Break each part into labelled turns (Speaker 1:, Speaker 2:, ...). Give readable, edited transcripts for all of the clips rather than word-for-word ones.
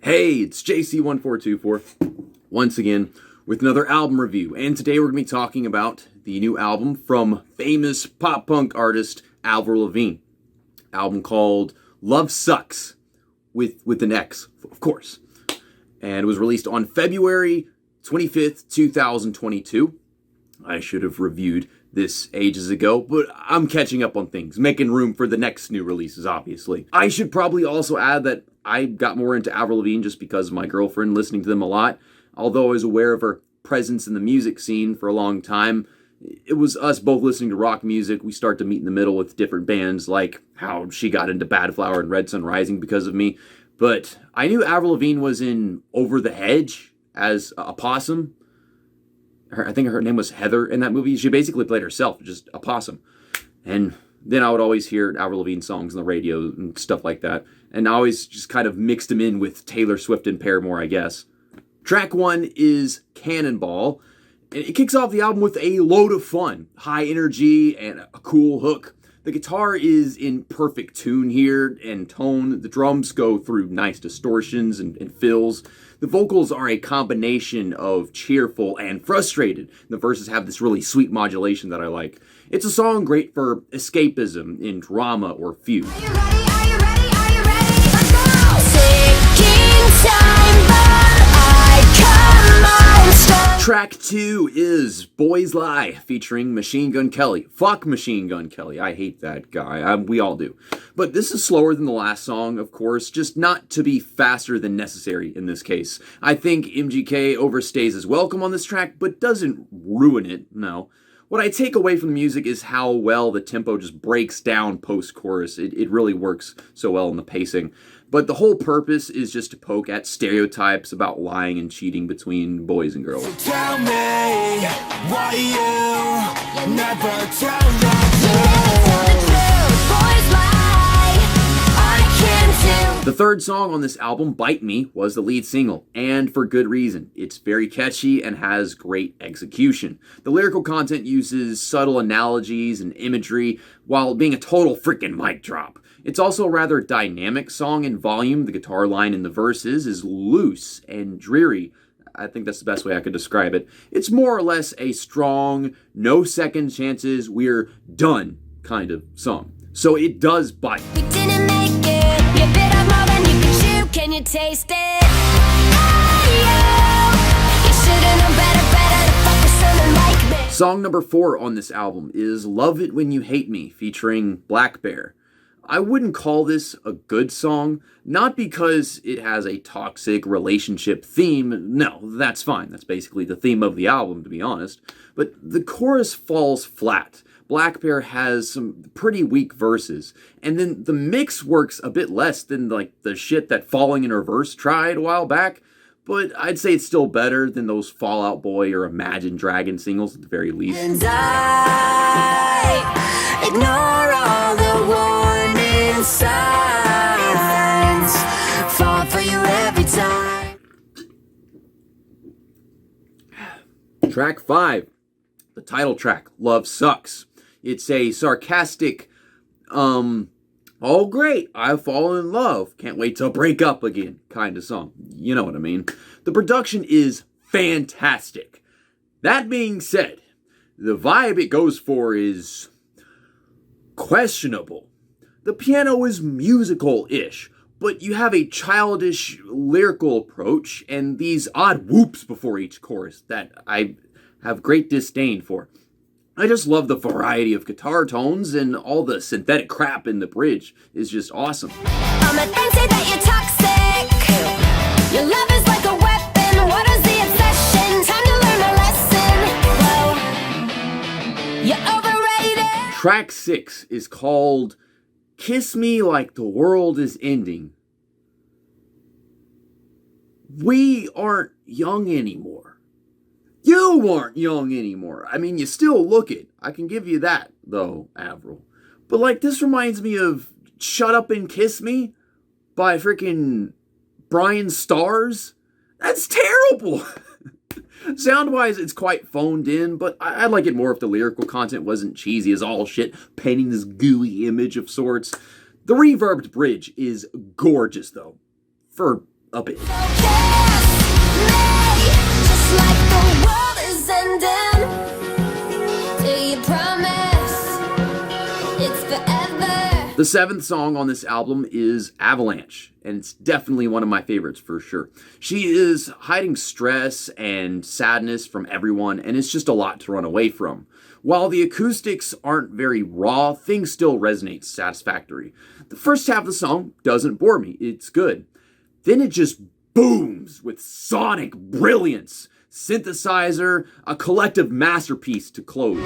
Speaker 1: Hey, it's JC1424 once again with another album review, and today we're going to be talking about the new album from famous pop-punk artist Avril Lavigne. Album called Love Sucks, with an X, of course. And it was released on February 25th, 2022. I should have reviewed this ages ago, but I'm catching up on things, making room for the next new releases, obviously. I should probably also add that I got more into Avril Lavigne just because of my girlfriend listening to them a lot. Although I was aware of her presence in the music scene for a long time, it was us both listening to rock music. We start to meet in the middle with different bands, like how she got into Bad Flower and Red Sun Rising because of me. But I knew Avril Lavigne was in Over the Hedge as a possum. I think her name was Heather in that movie. She basically played herself, just a possum. And then I would always hear Avril Lavigne songs on the radio and stuff like that. And I always just kind of mixed them in with Taylor Swift and Paramore, I guess. Track 1 is Cannonball. And it kicks off the album with a load of fun, high energy, and a cool hook. The guitar is in perfect tune here and tone. The drums go through nice distortions and fills. The vocals are a combination of cheerful and frustrated. The verses have this really sweet modulation that I like. It's a song great for escapism in drama or feud.
Speaker 2: Are you ready? Are you ready? Are you ready? Let's go! Taking time, but I come on strong.
Speaker 1: Track 2 is Boys Lie, featuring Machine Gun Kelly. Fuck Machine Gun Kelly. I hate that guy. We all do. But this is slower than the last song, of course, just not to be faster than necessary in this case. I think MGK overstays his welcome on this track, but doesn't ruin it, no. What I take away from the music is how well the tempo just breaks down post-chorus. It really works so well in the pacing. But the whole purpose is just to poke at stereotypes about lying and cheating between boys and girls.
Speaker 3: So tell me why you never tell the truth.
Speaker 1: The third song on this album, Bite Me, was the lead single, and for good reason. It's very catchy and has great execution. The lyrical content uses subtle analogies and imagery while being a total freaking mic drop. It's also a rather dynamic song in volume. The guitar line in the verses is loose and dreary. I think that's the best way I could describe it. It's more or less a strong, no second chances, we're done kind of song. So it does bite.
Speaker 2: We didn't make it. You bit off more than you can chew. Can you taste it? Hey, you should've known better to fuck with someone like me.
Speaker 1: Song number 4 on this album is Love It When You Hate Me, featuring Black Bear. I wouldn't call this a good song, not because it has a toxic relationship theme. No, that's fine. That's basically the theme of the album, to be honest. But the chorus falls flat. Black Bear has some pretty weak verses, and then the mix works a bit less than like the shit that Falling in Reverse tried a while back, but I'd say it's still better than those Fall Out Boy or Imagine Dragon singles at the very least.
Speaker 3: And I ignore all the warning signs, fall for you every time.
Speaker 1: Track 5, the title track, Love Sucks. It's a sarcastic, oh great, I've fallen in love, can't wait to break up again kind of song. You know what I mean. The production is fantastic. That being said, the vibe it goes for is questionable. The piano is musical-ish, but you have a childish lyrical approach and these odd whoops before each chorus that I have great disdain for. I just love the variety of guitar tones, and all the synthetic crap in the bridge is just awesome.
Speaker 2: All my friends say that you're toxic. Your love is like a weapon. What is the obsession? Time to learn a lesson. Whoa, you're overrated.
Speaker 1: Track 6 is called Kiss Me Like the World is Ending. We aren't young anymore. You aren't young anymore. I mean, you still look it. I can give you that, though, Avril. But, like, this reminds me of Shut Up and Kiss Me by freaking Brian Stars. That's terrible. Sound-wise, it's quite phoned in, but I'd like it more if the lyrical content wasn't cheesy as all shit, painting this gooey image of sorts. The reverbed bridge is gorgeous, though, for a bit.
Speaker 2: Just like the world is ending. Do you promise it's forever?
Speaker 1: The 7th song on this album is Avalanche, and it's definitely one of my favorites for sure. She is hiding stress and sadness from everyone, and it's just a lot to run away from. While the acoustics aren't very raw, things still resonate satisfactory. The first half of the song doesn't bore me, it's good. Then it just booms with sonic brilliance. Synthesizer, a collective masterpiece to close.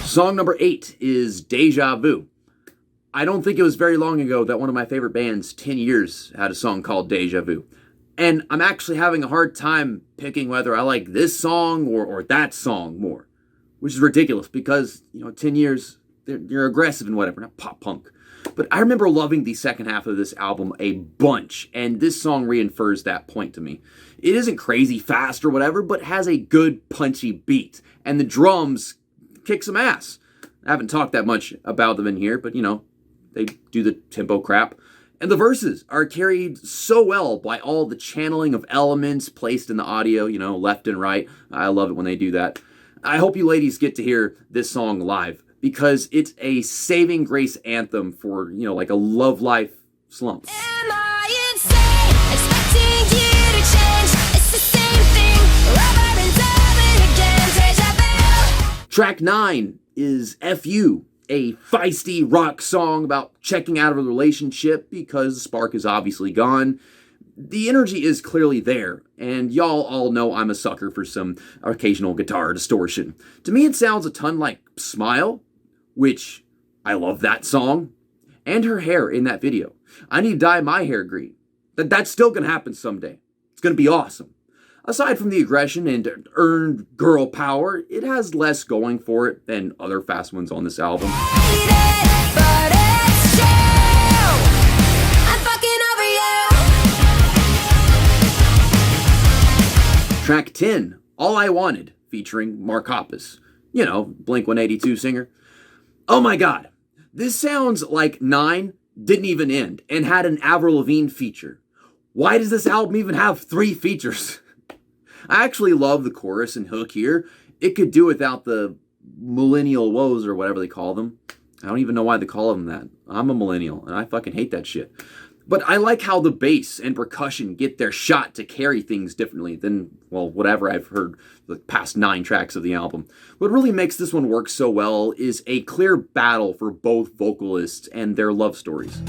Speaker 1: Song number 8 is Déjà Vu. I don't think it was very long ago that one of my favorite bands, 10 Years, had a song called Déjà Vu. And I'm actually having a hard time picking whether I like this song or that song more. Which is ridiculous because, 10 Years, they're aggressive and whatever, not pop punk. But I remember loving the second half of this album a bunch, and this song reinforces that point to me. It isn't crazy fast or whatever, but has a good punchy beat, and the drums kick some ass. I haven't talked that much about them in here, but they do the tempo crap. And the verses are carried so well by all the channeling of elements placed in the audio, left and right. I love it when they do that. I hope you ladies get to hear this song live because it's a saving grace anthem for, like a love life slump.
Speaker 2: Am I insane? Expecting you to change. It's the same thing over and over again. Déjà vu.
Speaker 1: Track 9 is F.U., a feisty rock song about checking out of a relationship because the spark is obviously gone. The energy is clearly there, and y'all all know I'm a sucker for some occasional guitar distortion. To me, it sounds a ton like Smile, which I love that song, and her hair in that video. I need to dye my hair green. That's still going to happen someday. It's going to be awesome. Aside from the aggression and earned girl power, it has less going for it than other fast ones on this album.
Speaker 2: Hate it, but it's true. I'm fucking over you.
Speaker 1: Track 10, All I Wanted, featuring Mark Hoppus. Blink-182 singer. Oh my god, this sounds like 9 didn't even end and had an Avril Lavigne feature. Why does this album even have 3 features? I actually love the chorus and hook here. It could do without the millennial woes or whatever they call them. I don't even know why they call them that. I'm a millennial and I fucking hate that shit. But I like how the bass and percussion get their shot to carry things differently than, whatever I've heard the past 9 tracks of the album. What really makes this one work so well is a clear battle for both vocalists and their love stories.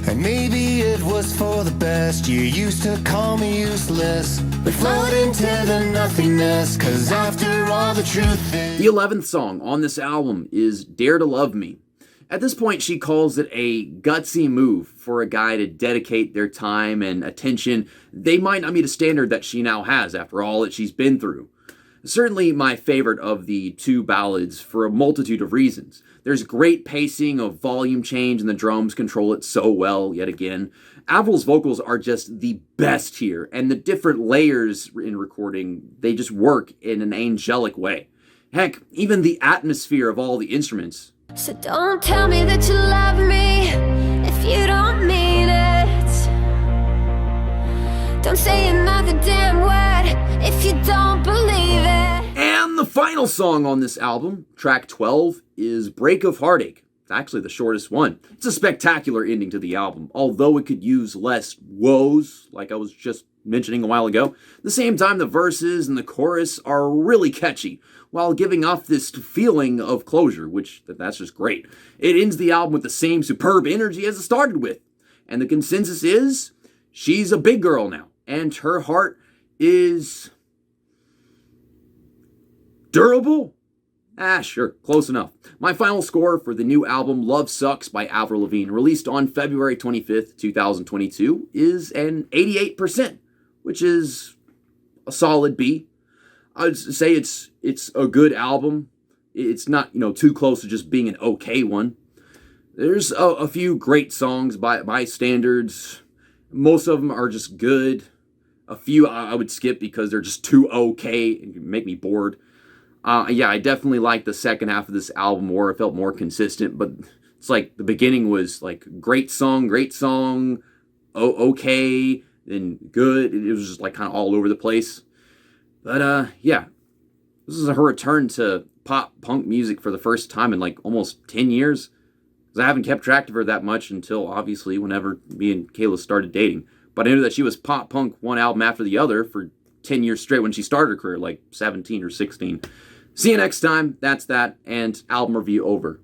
Speaker 3: And maybe it was for the best. You used to call me useless. We float into the nothingness, 'cause after all the truth is...
Speaker 1: The 11th song on this album is Dare to Love Me. At this point, she calls it a gutsy move for a guy to dedicate their time and attention. They might not meet a standard that she now has after all that she's been through. Certainly my favorite of the 2 ballads for a multitude of reasons. There's great pacing of volume change and the drums control it so well yet again. Avril's vocals are just the best here, and the different layers in recording, they just work in an angelic way. Heck, even the atmosphere of all the instruments.
Speaker 2: So don't tell me that you love me if you don't mean it. Don't say another damn word if you don't believe it.
Speaker 1: And the final song on this album, track 12, is Break of Heartache. It's actually the shortest one. It's a spectacular ending to the album, although it could use less woes, like I was just mentioning a while ago. At the same time, the verses and the chorus are really catchy, while giving off this feeling of closure, which that's just great. It ends the album with the same superb energy as it started with. And the consensus is, she's a big girl now, and her heart is... durable? Sure, close enough. My final score for the new album Love Sucks by Avril Lavigne, released on February 25th, 2022, is an 88%, which is a solid B. I would say it's a good album. It's not, too close to just being an okay one. There's a few great songs by my standards. Most of them are just good. A few I would skip because they're just too okay and make me bored. Yeah, I definitely liked the second half of this album more. It felt more consistent, but it's like the beginning was like great song, okay, then good. It was just like kind of all over the place. But yeah, this is her return to pop punk music for the first time in like almost 10 years. Because I haven't kept track of her that much until obviously whenever me and Kayla started dating. But I knew that she was pop punk one album after the other for 10 years straight when she started her career, like 17 or 16. See you next time. That's that, and album review over.